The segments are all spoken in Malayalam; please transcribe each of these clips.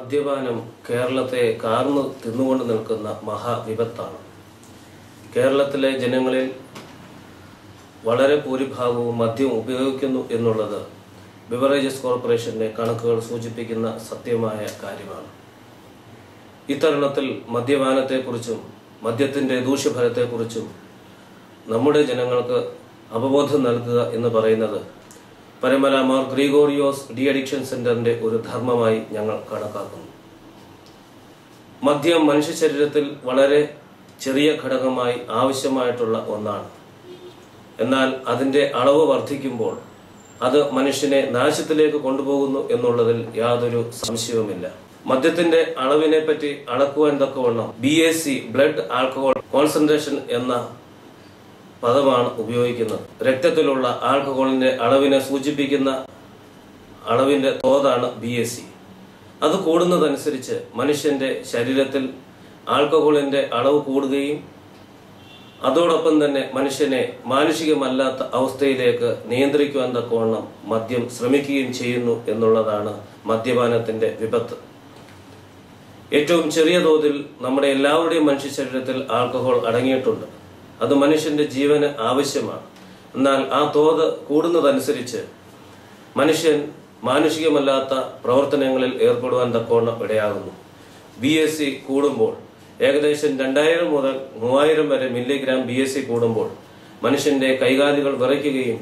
മദ്യപാനം കേരളത്തെ കാർന്നു തിന്നുകൊണ്ട് നിൽക്കുന്ന മഹാവിപത്താണ്. കേരളത്തിലെ ജനങ്ങളിൽ വളരെ ഭൂരിഭാഗവും മദ്യം ഉപയോഗിക്കുന്നു എന്നുള്ളത് ബിവറേജസ് കോർപ്പറേഷന്റെ കണക്കുകൾ സൂചിപ്പിക്കുന്ന സത്യമായ കാര്യമാണ്. ഇത്തരുണത്തിൽ മദ്യപാനത്തെക്കുറിച്ചും മദ്യത്തിൻ്റെ ദൂഷ്യഫലത്തെക്കുറിച്ചും നമ്മുടെ ജനങ്ങൾക്ക് അവബോധം നൽകുക എന്ന് പറയുന്നത് പരമല മാർ ഗ്രിഗോറിയോസ് ഡി അഡിക്ഷൻ സെന്ററിന്റെ ഒരു ധർമ്മമായി ഞങ്ങൾ കണക്കാക്കുന്നു. മദ്യം മനുഷ്യ ശരീരത്തിൽ വളരെ ചെറിയ ഘടകമായി ആവശ്യമായിട്ടുള്ള ഒന്നാണ്. എന്നാൽ അതിന്റെ അളവ് വർദ്ധിക്കുമ്പോൾ അത് മനുഷ്യനെ നാശത്തിലേക്ക് കൊണ്ടുപോകുന്നു എന്നുള്ളതിൽ യാതൊരു സംശയവുമില്ല. മദ്യത്തിന്റെ അളവിനെ പറ്റി അളക്കുവാൻ തക്കവണ്ണം BAC ബ്ലഡ് ആൽക്കഹോൾ കോൺസെൻട്രേഷൻ എന്ന പദമാണ് ഉപയോഗിക്കുന്നത്. രക്തത്തിലുള്ള ആൽക്കഹോളിന്റെ അളവിനെ സൂചിപ്പിക്കുന്ന അളവിന്റെ തോതാണ് BAC. അത് കൂടുന്നതനുസരിച്ച് മനുഷ്യന്റെ ശരീരത്തിൽ ആൽക്കഹോളിന്റെ അളവ് കൂടുകയും അതോടൊപ്പം തന്നെ മനുഷ്യനെ മാനുഷികമല്ലാത്ത അവസ്ഥയിലേക്ക് നിയന്ത്രിക്കുവാൻ തക്കവണ്ണം മദ്യം ശ്രമിക്കുകയും ചെയ്യുന്നു എന്നുള്ളതാണ് മദ്യപാനത്തിന്റെ വിപത്ത്. ഏറ്റവും ചെറിയ തോതിൽ നമ്മുടെ എല്ലാവരുടെയും മനുഷ്യ ശരീരത്തിൽ ആൽക്കഹോൾ അടങ്ങിയിട്ടുണ്ട്. അത് മനുഷ്യന്റെ ജീവന് ആവശ്യമാണ്. എന്നാൽ ആ തോത് കൂടുന്നതനുസരിച്ച് മനുഷ്യൻ മാനുഷികമല്ലാത്ത പ്രവർത്തനങ്ങളിൽ ഏർപ്പെടുവാൻ തക്കവണ്ണം ഇടയാകുന്നു. BAC കൂടുമ്പോൾ ഏകദേശം 2000 മുതൽ 3000 വരെ മില്ലിഗ്രാം BAC കൂടുമ്പോൾ മനുഷ്യന്റെ കൈകാലുകൾ വിറയ്ക്കുകയും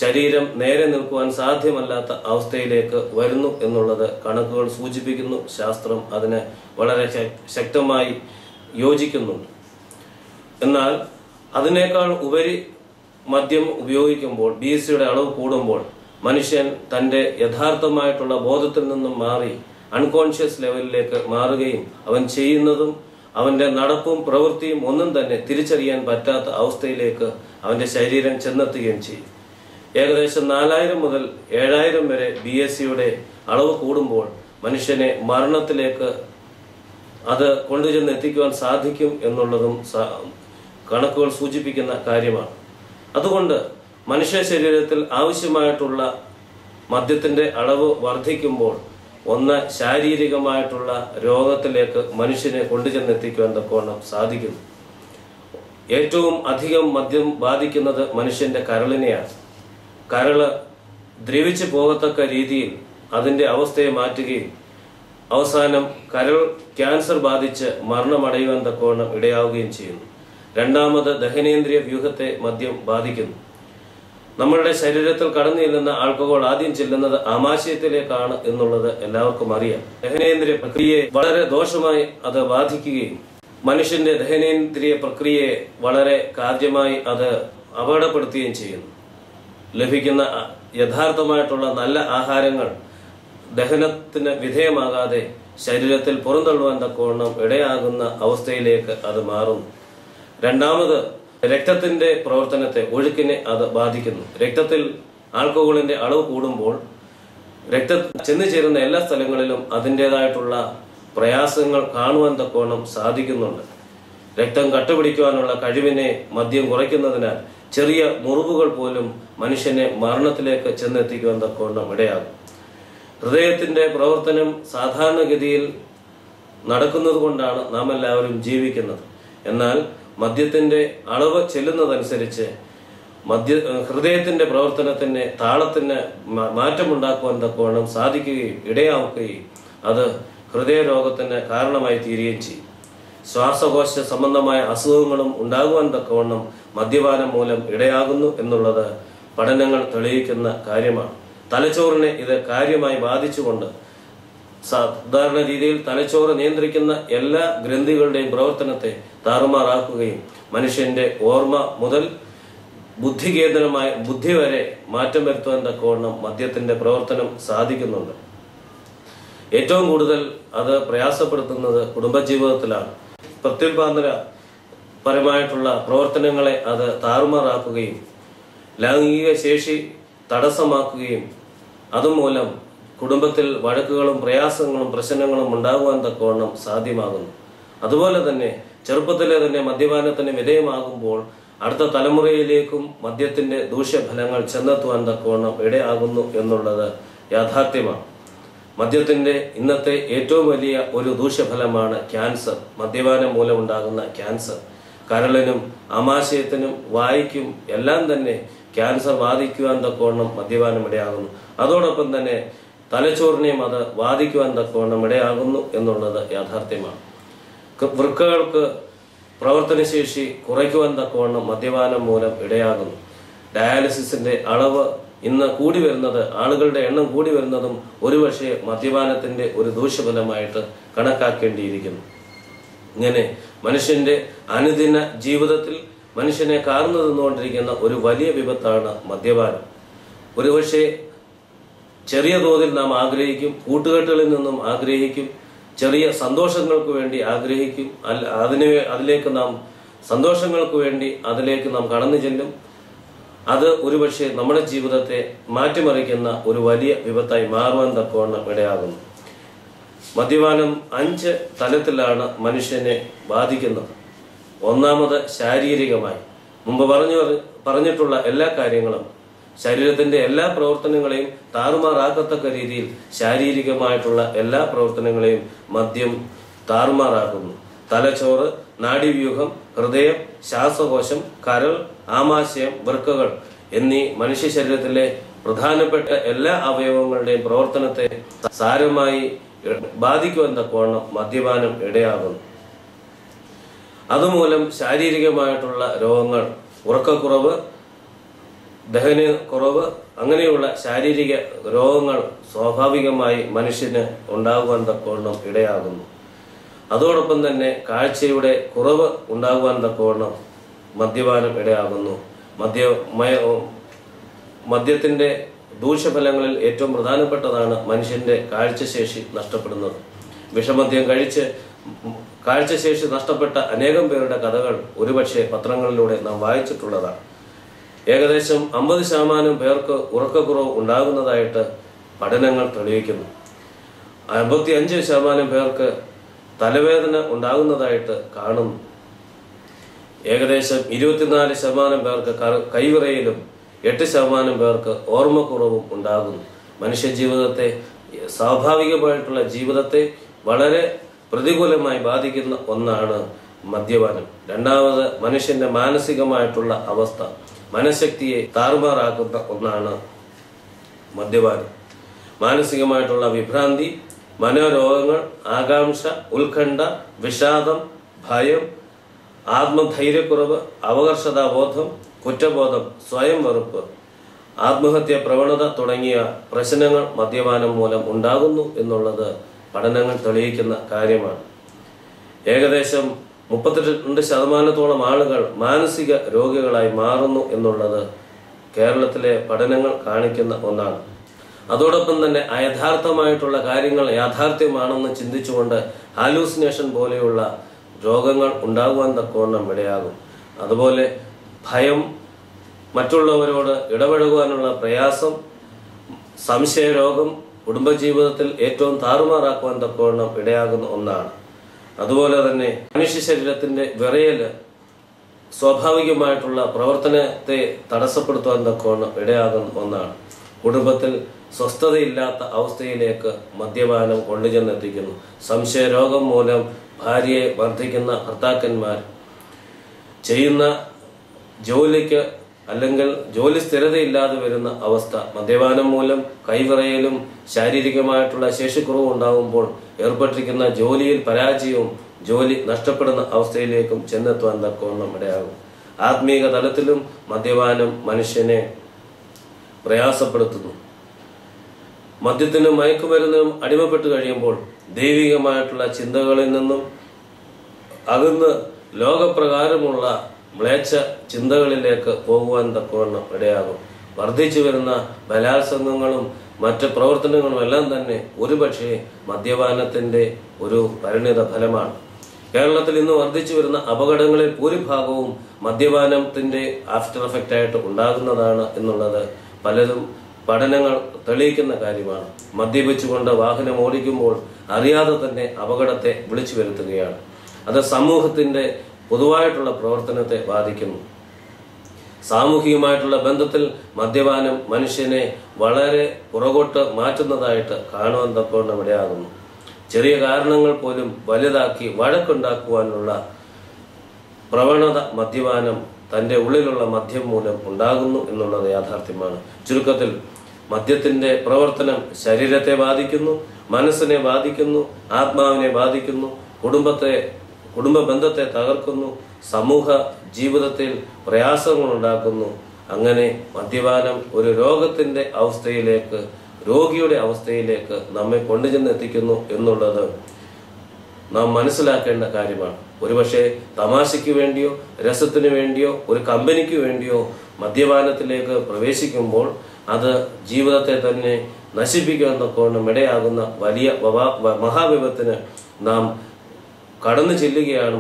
ശരീരം നേരെ നിൽക്കുവാൻ സാധ്യമല്ലാത്ത അവസ്ഥയിലേക്ക് വരുന്നു എന്നുള്ളത് കണക്കുകൾ സൂചിപ്പിക്കുന്നു. ശാസ്ത്രം അതിന് വളരെ ശക്തമായി യോജിക്കുന്നുണ്ട്. എന്നാൽ അതിനേക്കാൾ ഉപരി മദ്യം ഉപയോഗിക്കുമ്പോൾ BACയുടെ അളവ് കൂടുമ്പോൾ മനുഷ്യൻ തന്റെ യഥാർത്ഥമായിട്ടുള്ള ബോധത്തിൽ നിന്നും മാറി അൺകോൺഷ്യസ് ലെവലിലേക്ക് മാറുകയും അവൻ ചെയ്യുന്നതും അവന്റെ നടപ്പും പ്രവൃത്തിയും ഒന്നും തന്നെ തിരിച്ചറിയാൻ പറ്റാത്ത അവസ്ഥയിലേക്ക് അവന്റെ ശരീരം ചെന്നെത്തുകയും ചെയ്യും. ഏകദേശം 4000 മുതൽ 7000 വരെ BACയുടെ അളവ് കൂടുമ്പോൾ മനുഷ്യനെ മരണത്തിലേക്ക് അത് കൊണ്ടുചെന്ന് എത്തിക്കുവാൻ സാധിക്കും എന്നുള്ളതും കണക്കുകൾ സൂചിപ്പിക്കുന്ന കാര്യമാണ്. അതുകൊണ്ട് മനുഷ്യ ശരീരത്തിൽ ആവശ്യമായിട്ടുള്ള മദ്യത്തിന്റെ അളവ് വർദ്ധിക്കുമ്പോൾ ഒന്ന് ശാരീരികമായിട്ടുള്ള രോഗത്തിലേക്ക് മനുഷ്യനെ കൊണ്ടുചെന്നെത്തിക്കുവാൻ തക്കവണ്ണം സാധിക്കുന്നു. ഏറ്റവും അധികം മദ്യം ബാധിക്കുന്നത് മനുഷ്യന്റെ കരളിനെയാണ്. കരള് ദ്രവിച്ചു പോകത്തക്ക രീതിയിൽ അതിന്റെ അവസ്ഥയെ മാറ്റുകയും അവസാനം കരൾ ക്യാൻസർ ബാധിച്ച് മരണമടയുവാൻ തക്കവണ്ണം ഇടയാവുകയും ചെയ്യുന്നു. രണ്ടാമത് ദഹനേന്ദ്രിയ വ്യൂഹത്തെ മദ്യം ബാധിക്കുന്നു. നമ്മളുടെ ശരീരത്തിൽ കടന്നു ചെല്ലുന്ന ആൽക്കഹോൾ ആദ്യം ചെല്ലുന്നത് ആമാശയത്തിലേക്കാണ് എന്നുള്ളത് എല്ലാവർക്കും അറിയാം. ദഹനേന്ദ്രിയ പ്രക്രിയയെ വളരെ ദോഷമായി അത് ബാധിക്കുകയും മനുഷ്യന്റെ ദഹനേന്ദ്രിയ പ്രക്രിയയെ വളരെ കാര്യമായി അത് അപകടപ്പെടുത്തുകയും ചെയ്യുന്നു. ലഭിക്കുന്ന യഥാർത്ഥമായിട്ടുള്ള നല്ല ആഹാരങ്ങൾ ദഹനത്തിന് വിധേയമാകാതെ ശരീരത്തിൽ പുറന്തള്ളുവാൻ തക്കവണ്ണം ഇടയാകുന്ന അവസ്ഥയിലേക്ക് അത് മാറുന്നു. രണ്ടാമത് രക്തത്തിന്റെ പ്രവർത്തനത്തെ, ഒഴുക്കിനെ അത് ബാധിക്കുന്നു. രക്തത്തിൽ ആൽക്കഹോളിന്റെ അളവ് കൂടുമ്പോൾ രക്തം ചെന്നു ചേരുന്ന എല്ലാ സ്ഥലങ്ങളിലും അതിൻ്റെതായിട്ടുള്ള പ്രയാസങ്ങൾ കാണുവാൻ തക്കവണ്ണം സാധിക്കുന്നുണ്ട്. രക്തം കട്ടുപിടിക്കുവാനുള്ള കഴിവിനെ മദ്യം കുറയ്ക്കുന്നതിനാൽ ചെറിയ മുറിവുകൾ പോലും മനുഷ്യനെ മരണത്തിലേക്ക് ചെന്നെത്തിക്കുവാൻ തക്കവണ്ണം ഇടയാകും. ഹൃദയത്തിന്റെ പ്രവർത്തനം സാധാരണഗതിയിൽ നടക്കുന്നത് കൊണ്ടാണ് നാം എല്ലാവരും ജീവിക്കുന്നത്. എന്നാൽ മദ്യത്തിന്റെ അളവ് ചെല്ലുന്നതനുസരിച്ച് ഹൃദയത്തിന്റെ പ്രവർത്തനത്തിന് താളത്തിന് മാറ്റമുണ്ടാക്കുവാൻ തക്കവണ്ണം സാധിക്കുകയും ഇടയാവുകയും അത് ഹൃദയരോഗത്തിന് കാരണമായി തീരുകയും ചെയ്യും. ശ്വാസകോശ സംബന്ധമായ അസുഖങ്ങളും ഉണ്ടാകുവാൻ തക്കവണ്ണം മദ്യപാനം മൂലം ഇടയാകുന്നു എന്നുള്ളത് പഠനങ്ങൾ തെളിയിക്കുന്ന കാര്യമാണ്. തലച്ചോറിനെ ഇത് കാര്യമായി ബാധിച്ചുകൊണ്ട് സാധാരണ രീതിയിൽ തലച്ചോറ് നിയന്ത്രിക്കുന്ന എല്ലാ ഗ്രന്ഥികളുടെയും പ്രവർത്തനത്തെ താറുമാറാക്കുകയും മനുഷ്യന്റെ ഓർമ്മ മുതൽ ബുദ്ധികേന്ദ്രമായ ബുദ്ധി വരെ മാറ്റം വരുത്തുവാൻ തക്കവണ്ണം മദ്യത്തിന്റെ പ്രവർത്തനം സാധിക്കുന്നുണ്ട്. ഏറ്റവും കൂടുതൽ അത് പ്രയാസപ്പെടുത്തുന്നത് കുടുംബജീവിതത്തിലാണ്. പ്രത്യുൽപാദനപരമായിട്ടുള്ള പ്രവർത്തനങ്ങളെ അത് താറുമാറാക്കുകയും ലൈംഗിക ശേഷി തടസ്സമാക്കുകയും അതുമൂലം കുടുംബത്തിൽ വഴക്കുകളും പ്രയാസങ്ങളും പ്രശ്നങ്ങളും ഉണ്ടാകുവാൻ തക്കവണ്ണം സാധ്യമാകുന്നു. അതുപോലെ തന്നെ ചെറുപ്പത്തിലെ തന്നെ മദ്യപാനത്തിന് വിധേയമാകുമ്പോൾ അടുത്ത തലമുറയിലേക്കും മദ്യത്തിന്റെ ദൂഷ്യഫലങ്ങൾ ചെന്നെത്തുവാൻ തക്കവണ്ണം ഇടയാകുന്നു എന്നുള്ളത് യാഥാർത്ഥ്യമാണ്. മദ്യത്തിന്റെ ഇന്നത്തെ ഏറ്റവും വലിയ ഒരു ദൂഷ്യഫലമാണ് ക്യാൻസർ. മദ്യപാനം മൂലമുണ്ടാകുന്ന ക്യാൻസർ കരളിനും ആമാശയത്തിനും വായ്ക്കും എല്ലാം തന്നെ ക്യാൻസർ ബാധിക്കുവാൻ തക്കവണ്ണം മദ്യപാനം ഇടയാകുന്നു. അതോടൊപ്പം തന്നെ തലച്ചോറിനെയും അത് ബാധിക്കുവാൻ തക്കവണ്ണം ഇടയാകുന്നു എന്നുള്ളത് യാഥാർത്ഥ്യമാണ്. വൃക്കകൾക്ക് പ്രവർത്തനശേഷി കുറയ്ക്കുവാൻ തക്കവണ്ണം മദ്യപാനം മൂലം ഇടയാകുന്നു. ഡയാലിസിസിന്റെ അളവ് ഇന്ന് കൂടി വരുന്നത്, ആളുകളുടെ എണ്ണം കൂടി വരുന്നതും ഒരുപക്ഷെ മദ്യപാനത്തിന്റെ ഒരു ദൂഷ്യഫലമായിട്ട് കണക്കാക്കേണ്ടിയിരിക്കുന്നു. ഇങ്ങനെ മനുഷ്യന്റെ അനുദിന ജീവിതത്തിൽ മനുഷ്യനെ കാർന്നു നിന്നുകൊണ്ടിരിക്കുന്ന ഒരു വലിയ വിപത്താണ് മദ്യപാനം. ഒരുപക്ഷെ ചെറിയ തോതിൽ നാം ആഗ്രഹിക്കും, കൂട്ടുകെട്ടുകളിൽ നിന്നും ആഗ്രഹിക്കും, ചെറിയ സന്തോഷങ്ങൾക്ക് വേണ്ടി ആഗ്രഹിക്കും, അതിലേക്ക് നാം സന്തോഷങ്ങൾക്ക് വേണ്ടി അതിലേക്ക് നാം കടന്നു ചെല്ലും. അത് ഒരുപക്ഷെ നമ്മുടെ ജീവിതത്തെ മാറ്റിമറിക്കുന്ന ഒരു വലിയ വിപത്തായി മാറുവാൻ തക്കവണ്ണം ഇടയാകുന്നു. മദ്യപാനം 5 തലത്തിലാണ് മനുഷ്യനെ ബാധിക്കുന്നത്. ഒന്നാമത് ശാരീരികമായി. മുമ്പ് പറഞ്ഞിട്ടുള്ള എല്ലാ കാര്യങ്ങളും ശരീരത്തിന്റെ എല്ലാ പ്രവർത്തനങ്ങളെയും താറുമാറാക്കത്തക്ക രീതിയിൽ ശാരീരികമായിട്ടുള്ള എല്ലാ പ്രവർത്തനങ്ങളെയും മദ്യം താറുമാറാക്കുന്നു. തലച്ചോറ്, നാഡീവ്യൂഹം, ഹൃദയം, ശ്വാസകോശം, കരൾ, ആമാശയം, വൃക്കകൾ എന്നീ മനുഷ്യ ശരീരത്തിലെ പ്രധാനപ്പെട്ട എല്ലാ അവയവങ്ങളുടെയും പ്രവർത്തനത്തെ സാരമായി ബാധിക്കുവാൻ തക്കവണ്ണം മദ്യപാനം ഇടയാകുന്നു. അതുമൂലം ശാരീരികമായിട്ടുള്ള രോഗങ്ങൾ, ഉറക്കക്കുറവ്, ദഹനക്കുറവ്, അങ്ങനെയുള്ള ശാരീരിക രോഗങ്ങൾ സ്വാഭാവികമായി മനുഷ്യന് ഉണ്ടാകുവാൻ തക്കവണ്ണം ഇടയാകുന്നു. അതോടൊപ്പം തന്നെ കാഴ്ചയുടെ കുറവ് ഉണ്ടാകുവാൻ തക്കവണ്ണം മദ്യപാനം ഇടയാകുന്നു. മദ്യത്തിന്റെ ദൂഷ്യഫലങ്ങളിൽ ഏറ്റവും പ്രധാനപ്പെട്ടതാണ് മനുഷ്യന്റെ കാഴ്ചശേഷി നഷ്ടപ്പെടുന്നത്. വിഷമദ്യം കഴിച്ച് കാഴ്ചശേഷി നഷ്ടപ്പെട്ട അനേകം പേരുടെ കഥകൾ ഒരുപക്ഷെ പത്രങ്ങളിലൂടെ നാം വായിച്ചിട്ടുള്ളതാണ്. ഏകദേശം 50% പേർക്ക് ഉറക്കക്കുറവ് ഉണ്ടാകുന്നതായിട്ട് പഠനങ്ങൾ തെളിയിക്കുന്നു. 55% പേർക്ക് തലവേദന ഉണ്ടാകുന്നതായിട്ട് കാണുന്നു. ഏകദേശം 24% പേർക്ക് കൈവിറയിലും 8% പേർക്ക് ഓർമ്മക്കുറവും ഉണ്ടാകുന്നു. മനുഷ്യ ജീവിതത്തെ, സ്വാഭാവികമായിട്ടുള്ള ജീവിതത്തെ വളരെ പ്രതികൂലമായി ബാധിക്കുന്ന ഒന്നാണ് മദ്യപാനം. രണ്ടാമത് മനുഷ്യന്റെ മാനസികമായിട്ടുള്ള അവസ്ഥ, മനഃശക്തിയെ താറുമാറാക്കുന്ന ഒന്നാണ് മദ്യപാനം. മാനസികമായിട്ടുള്ള വിഭ്രാന്തി, മനോരോഗങ്ങൾ, ആകാംക്ഷ, ഉത്കണ്ഠ, വിഷാദം, ഭയം, ആത്മധൈര്യക്കുറവ്, അപകർഷതാബോധം, കുറ്റബോധം, സ്വയം വെറുപ്പ്, ആത്മഹത്യ പ്രവണത തുടങ്ങിയ പ്രശ്നങ്ങൾ മദ്യപാനം മൂലം ഉണ്ടാകുന്നു എന്നുള്ളത് പഠനങ്ങൾ തെളിയിക്കുന്ന കാര്യമാണ്. ഏകദേശം 32% ആളുകൾ മാനസിക രോഗികളായി മാറുന്നു എന്നുള്ളത് കേരളത്തിലെ പഠനങ്ങൾ കാണിക്കുന്ന ഒന്നാണ്. അതോടൊപ്പം തന്നെ അയഥാർത്ഥമായിട്ടുള്ള കാര്യങ്ങൾ യാഥാർത്ഥ്യമാണെന്ന് ചിന്തിച്ചുകൊണ്ട് ഹാലൂസിനേഷൻ പോലെയുള്ള രോഗങ്ങൾ ഉണ്ടാകുവാൻ തക്കവണ്ണം ഇടയാകും. അതുപോലെ ഭയം, മറ്റുള്ളവരോട് ഇടപഴകുവാനുള്ള പ്രയാസം, സംശയരോഗം കുടുംബജീവിതത്തിൽ ഏറ്റവും താറുമാറാക്കുവാൻ തക്കവണ്ണം ഇടയാകുന്ന ഒന്നാണ്. അതുപോലെ തന്നെ മനുഷ്യ ശരീരത്തിന്റെ വിറയല് സ്വാഭാവികമായിട്ടുള്ള പ്രവർത്തനത്തെ തടസ്സപ്പെടുത്തുവാൻ തക്കവണ്ണം ഇടയാകുന്ന ഒന്നാണ്. കുടുംബത്തിൽ സ്വസ്ഥതയില്ലാത്ത അവസ്ഥയിലേക്ക് മദ്യപാനം കൊണ്ടുചെന്നെത്തിക്കുന്നു. സംശയരോഗം മൂലം ഭാര്യയെ വർദ്ധിക്കുന്ന ഭർത്താക്കന്മാർ, ചെയ്യുന്ന ജോലിക്ക് അല്ലെങ്കിൽ ജോലി സ്ഥിരതയില്ലാതെ വരുന്ന അവസ്ഥ, മദ്യപാനം മൂലം കൈവിറയലും ശാരീരികമായിട്ടുള്ള ശേഷിക്കുറവും ഉണ്ടാകുമ്പോൾ ഏർപ്പെട്ടിരിക്കുന്ന ജോലിയിൽ പരാജയവും ജോലി നഷ്ടപ്പെടുന്ന അവസ്ഥയിലേക്കും ചെന്നെത്തുവാൻ തക്കവണ്ണം ഇടയാകും. ആത്മീക തലത്തിലും മദ്യപാനം മനുഷ്യനെ പ്രയാസപ്പെടുത്തുന്നു. മദ്യത്തിനും മയക്കുമരുന്നിനും അടിമപ്പെട്ട് കഴിയുമ്പോൾ ദൈവികമായിട്ടുള്ള ചിന്തകളിൽ നിന്നും അകന്ന് ലോകപ്രകാരമുള്ള മ്ലേച്ഛ ചിന്തകളിലേക്ക് പോകുവാൻ തക്കവണ്ണം ഇടയാകും. വർദ്ധിച്ചു വരുന്ന ബലാത്സംഗങ്ങളും മറ്റ് പ്രവർത്തനങ്ങളും എല്ലാം തന്നെ ഒരുപക്ഷെ മദ്യപാനത്തിന്റെ ഒരു പരിണിത ഫലമാണ്. കേരളത്തിൽ ഇന്ന് വർദ്ധിച്ചു വരുന്ന അപകടങ്ങളിൽ ഭൂരിഭാഗവും മദ്യപാനത്തിന്റെ ആഫ്റ്റർ എഫക്റ്റ് ആയിട്ട് ഉണ്ടാകുന്നതാണ് എന്നുള്ളത് പലരും പഠനങ്ങൾ തെളിയിക്കുന്ന കാര്യമാണ്. മദ്യപിച്ചുകൊണ്ട് വാഹനം ഓടിക്കുമ്പോൾ അറിയാതെ തന്നെ അപകടത്തെ വിളിച്ചു വരുത്തുകയാണ്. അത് സമൂഹത്തിന്റെ പൊതുവായിട്ടുള്ള പ്രവർത്തനത്തെ ബാധിക്കുന്നു. സാമൂഹികമായിട്ടുള്ള ബന്ധത്തിൽ മദ്യപാനം മനുഷ്യനെ വളരെ പുറകോട്ട് മാറ്റുന്നതായിട്ട് കാണുവാൻ തക്കവണ്ണം ഇടയാകുന്നു. ചെറിയ കാരണങ്ങൾ പോലും വലുതാക്കി വഴക്കുണ്ടാക്കുവാനുള്ള പ്രവണത മദ്യപാനം തൻ്റെ ഉള്ളിലുള്ള മദ്യം മൂലം ഉണ്ടാകുന്നു എന്നുള്ളത് യാഥാർത്ഥ്യമാണ്. ചുരുക്കത്തിൽ മദ്യത്തിന്റെ പ്രവർത്തനം ശരീരത്തെ ബാധിക്കുന്നു, മനസ്സിനെ ബാധിക്കുന്നു, ആത്മാവിനെ ബാധിക്കുന്നു, കുടുംബ ബന്ധത്തെ തകർക്കുന്നു, സമൂഹ ജീവിതത്തിൽ പ്രയാസങ്ങൾ ഉണ്ടാക്കുന്നു. അങ്ങനെ മദ്യപാനം ഒരു രോഗത്തിന്റെ അവസ്ഥയിലേക്ക്, രോഗിയുടെ അവസ്ഥയിലേക്ക് നമ്മെ കൊണ്ടുചെന്ന് എത്തിക്കുന്നു എന്നുള്ളത് നാം മനസ്സിലാക്കേണ്ട കാര്യമാണ്. ഒരുപക്ഷെ തമാശയ്ക്ക് വേണ്ടിയോ രസത്തിന് വേണ്ടിയോ ഒരു കമ്പനിക്ക് വേണ്ടിയോ മദ്യപാനത്തിലേക്ക് പ്രവേശിക്കുമ്പോൾ അത് ജീവിതത്തെ തന്നെ നശിപ്പിക്കാൻ തക്കവണ്ണം ഇടയാകുന്ന വലിയ മഹാവിപത്തിന് നാം കടന്നു ചെല്ലുകയാണ്,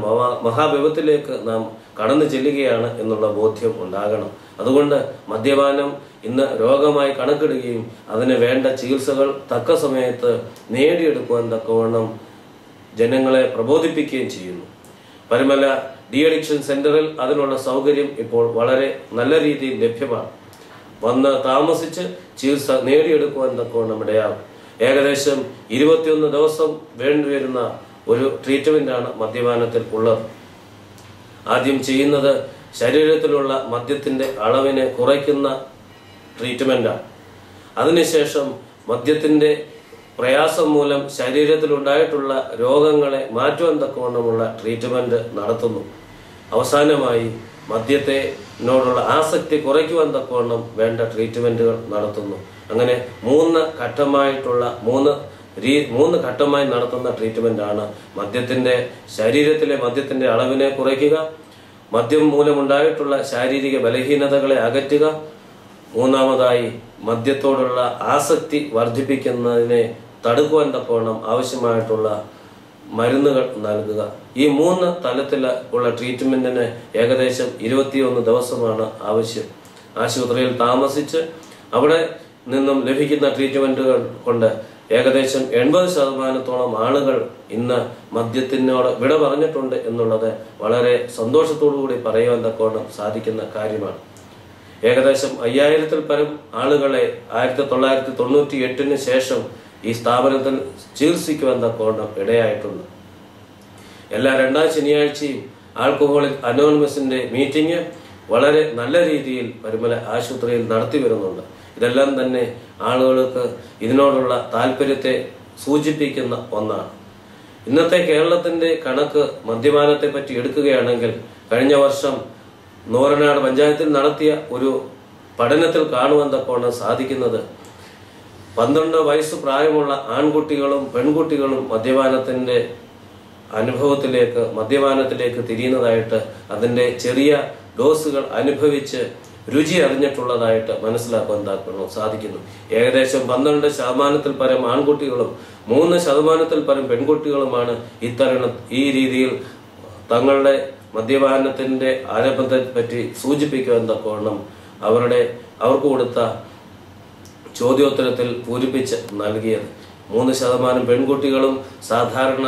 മഹാവിപത്തിലേക്ക് നാം കടന്നു ചെല്ലുകയാണ് എന്നുള്ള ബോധ്യം ഉണ്ടാകണം. അതുകൊണ്ട് മദ്യപാനം ഇന്ന് രോഗമായി കണക്കിടുകയും അതിന് വേണ്ട ചികിത്സകൾ തക്ക സമയത്ത് നേടിയെടുക്കുവാൻ തക്കവണ്ണം ജനങ്ങളെ പ്രബോധിപ്പിക്കുകയും ചെയ്യുന്നു. പരുമല ഡി അഡിക്ഷൻ സെന്ററിൽ അതിനുള്ള സൗകര്യം ഇപ്പോൾ വളരെ നല്ല രീതിയിൽ ലഭ്യമാണ്. വന്ന് താമസിച്ച് ചികിത്സ നേടിയെടുക്കുവാൻ തക്കവണ്ണം ഇടയാകും. ഏകദേശം 21 ദിവസം വേണ്ടിവരുന്ന ഒരു ട്രീറ്റ്മെന്റാണ് മദ്യപാനത്തിൽ ഉള്ളത്. ആദ്യം ചെയ്യുന്നത് ശരീരത്തിലുള്ള മദ്യത്തിന്റെ അളവിനെ കുറയ്ക്കുന്ന ട്രീറ്റ്മെന്റാണ്. അതിനുശേഷം മദ്യത്തിന്റെ പ്രയാസം മൂലം ശരീരത്തിലുണ്ടായിട്ടുള്ള രോഗങ്ങളെ മാറ്റുവാൻ തക്കവണ്ണമുള്ള ട്രീറ്റ്മെന്റ് നടത്തുന്നു. അവസാനമായി മദ്യത്തിനോടുള്ള ആസക്തി കുറയ്ക്കുവാൻ തക്കവണ്ണം വേണ്ട ട്രീറ്റ്മെന്റുകൾ നടത്തുന്നു. അങ്ങനെ മൂന്ന് ഘട്ടമായി നടത്തുന്ന ട്രീറ്റ്മെന്റാണ് ശരീരത്തിലെ മദ്യത്തിന്റെ അളവിനെ കുറയ്ക്കുക, മദ്യം മൂലമുണ്ടായിട്ടുള്ള ശാരീരിക ബലഹീനതകളെ അകറ്റുക, മൂന്നാമതായി മദ്യത്തോടുള്ള ആസക്തി വർദ്ധിപ്പിക്കുന്നതിനെ തടുക്കുവാൻ തക്കവണ്ണം ആവശ്യമായിട്ടുള്ള മരുന്നുകൾ നൽകുക. ഈ 3 തലത്തിലുള്ള ട്രീറ്റ്മെന്റിന് ഏകദേശം 21 ദിവസമാണ് ആവശ്യം. ആശുപത്രിയിൽ താമസിച്ച് അവിടെ നിന്നും ലഭിക്കുന്ന ട്രീറ്റ്മെന്റുകൾ കൊണ്ട് ഏകദേശം 80% ആളുകൾ ഇന്ന് മദ്യത്തിനോട് വിട പറഞ്ഞിട്ടുണ്ട് എന്നുള്ളത് വളരെ സന്തോഷത്തോടു കൂടി പറയുവാൻ തക്കവണ്ണം സാധിക്കുന്ന കാര്യമാണ്. ഏകദേശം 5000-ൽ പരം ആളുകളെ 1998 ശേഷം ഈ സ്ഥാപനത്തിൽ ചികിത്സിക്കുവാൻ തക്കവണ്ണം ഇടയായിട്ടുണ്ട്. എല്ലാ 2ാം ശനിയാഴ്ചയും ആൽക്കഹോളിക് അനോണിമസിന്റെ മീറ്റിംഗ് വളരെ നല്ല രീതിയിൽ പരുമല ആശുപത്രിയിൽ നടത്തി വരുന്നുണ്ട്. ഇതെല്ലാം തന്നെ ആളുകൾക്ക് ഇതിനോടുള്ള താല്പര്യത്തെ സൂചിപ്പിക്കുന്ന ഒന്നാണ്. ഇന്നത്തെ കേരളത്തിന്റെ കണക്ക് മദ്യപാനത്തെ പറ്റി എടുക്കുകയാണെങ്കിൽ കഴിഞ്ഞ വർഷം നൂറനാട് പഞ്ചായത്തിൽ നടത്തിയ ഒരു പഠനത്തിൽ കാണുവാൻ തക്കവണ്ണം സാധിക്കുന്നത് 12 വയസ്സ് പ്രായമുള്ള ആൺകുട്ടികളും പെൺകുട്ടികളും മദ്യപാനത്തിലേക്ക് തിരിയുന്നതായിട്ട്, അതിന്റെ ചെറിയ ഡോസുകൾ അനുഭവിച്ച് രുചി അറിഞ്ഞിട്ടുള്ളതായിട്ട് മനസ്സിലാക്കാൻ സാധിക്കുന്നു. ഏകദേശം 12% പരം ആൺകുട്ടികളും 3% പരം പെൺകുട്ടികളുമാണ് ഈ രീതിയിൽ തങ്ങളുടെ മദ്യപാനത്തിന്റെ ആരംഭത്തെ പറ്റി സൂചിപ്പിക്കുവാൻ തക്കവണ്ണം അവർക്ക് കൊടുത്ത ചോദ്യോത്തരത്തിൽ പൂരിപ്പിച്ച് നൽകിയത്. 3% പെൺകുട്ടികളും സാധാരണ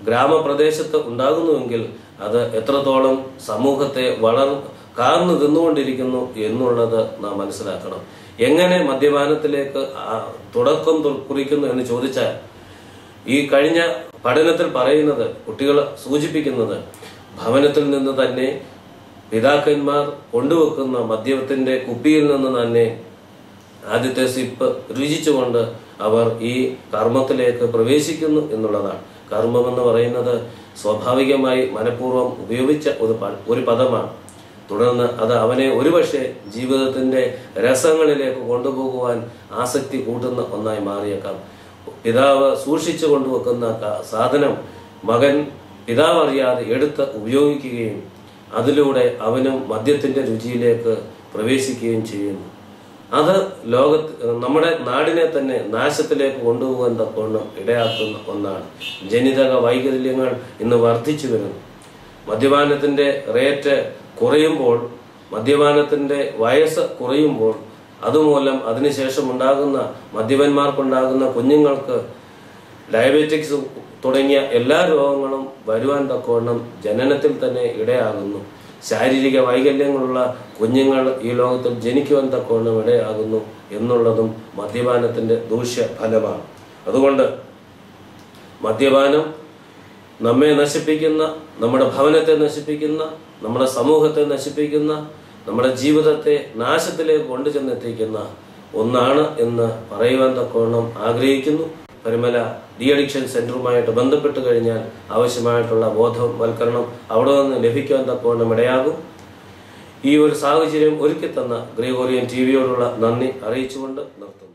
ഗ്രാമപ്രദേശത്ത് ഉണ്ടാകുന്നുവെങ്കിൽ അത് എത്രത്തോളം സമൂഹത്തെ കാർന്നു തിന്നുകൊണ്ടിരിക്കുന്നു എന്നുള്ളത് നാം മനസ്സിലാക്കണം. എങ്ങനെ മദ്യപാനത്തിലേക്ക് തുടക്കം കുറിക്കുന്നു എന്ന് ചോദിച്ചാൽ, ഈ കഴിഞ്ഞ പഠനത്തിൽ പറയുന്നത്, കുട്ടികൾ സൂചിപ്പിക്കുന്നത്, ഭവനത്തിൽ നിന്ന് തന്നെ പിതാക്കന്മാർ കൊണ്ടുവെക്കുന്ന മദ്യത്തിന്റെ കുപ്പിയിൽ നിന്ന് തന്നെ ആദ്യത്തെ സിപ്പ് രുചിച്ചുകൊണ്ട് അവർ ഈ കർമ്മത്തിലേക്ക് പ്രവേശിക്കുന്നു എന്നുള്ളതാണ്. കർമ്മം എന്ന് പറയുന്നത് സ്വാഭാവികമായി മനഃപൂർവ്വം ഉപയോഗിച്ച ഒരു പദമാണ്. തുടർന്ന് അത് അവനെ ഒരുപക്ഷെ ജീവിതത്തിന്റെ രസങ്ങളിലേക്ക് കൊണ്ടുപോകുവാൻ ആസക്തി കൂട്ടുന്ന ഒന്നായി മാറിയേക്കാം. പിതാവ് സൂക്ഷിച്ചു കൊണ്ടുവെക്കുന്ന സാധനം മകൻ പിതാവ് അറിയാതെ എടുത്ത് ഉപയോഗിക്കുകയും അതിലൂടെ അവനും മദ്യത്തിന്റെ രുചിയിലേക്ക് പ്രവേശിക്കുകയും ചെയ്യുന്നു. അത് നമ്മുടെ നാടിനെ തന്നെ നാശത്തിലേക്ക് കൊണ്ടുപോകാൻ തക്കവണ്ണം ഇടയാക്കുന്ന ഒന്നാണ്. ജനിതക വൈകല്യങ്ങൾ ഇന്ന് വർദ്ധിച്ചു വരുന്നു. മദ്യപാനത്തിന്റെ റേറ്റ് കുറയുമ്പോൾ, മദ്യപാനത്തിന്റെ വയസ്സ് കുറയുമ്പോൾ, അതുമൂലം അതിനുശേഷം മദ്യപന്മാർക്കുണ്ടാകുന്ന കുഞ്ഞുങ്ങൾക്ക് ഡയബറ്റിക്സ് തുടങ്ങിയ എല്ലാ രോഗങ്ങളും വരുവാൻ തക്കവണ്ണം ജനനത്തിൽ തന്നെ ഇടയാകുന്നു. ശാരീരിക വൈകല്യങ്ങളുള്ള കുഞ്ഞുങ്ങൾ ഈ ലോകത്തിൽ ജനിക്കുവാൻ തക്കവണ്ണം ഇടയാകുന്നു എന്നുള്ളതും മദ്യപാനത്തിൻ്റെ ദൂഷ്യഫലമാണ്. അതുകൊണ്ട് മദ്യപാനം നമ്മെ നശിപ്പിക്കുന്ന, നമ്മുടെ ഭവനത്തെ നശിപ്പിക്കുന്ന, നമ്മുടെ സമൂഹത്തെ നശിപ്പിക്കുന്ന, നമ്മുടെ ജീവിതത്തെ നാശത്തിലേക്ക് കൊണ്ടുചെന്നെത്തിക്കുന്ന ഒന്നാണ് എന്ന് പറയുവാൻ തക്കവണ്ണം ആഗ്രഹിക്കുന്നു. പരിമല ഡി അഡിക്ഷൻ സെന്ററുമായിട്ട് ബന്ധപ്പെട്ട് കഴിഞ്ഞാൽ ആവശ്യമായിട്ടുള്ള ബോധവൽക്കരണം അവിടെ നിന്ന് ലഭിക്കാൻ തക്കവണ്ണം ഇടയാകും. ഈ ഒരു സാഹചര്യം ഒരുക്കി തന്ന ഗ്രിഗോറിയൻ ടിവിയോടുള്ള നന്ദി അറിയിച്ചുകൊണ്ട് നിർത്തുന്നു.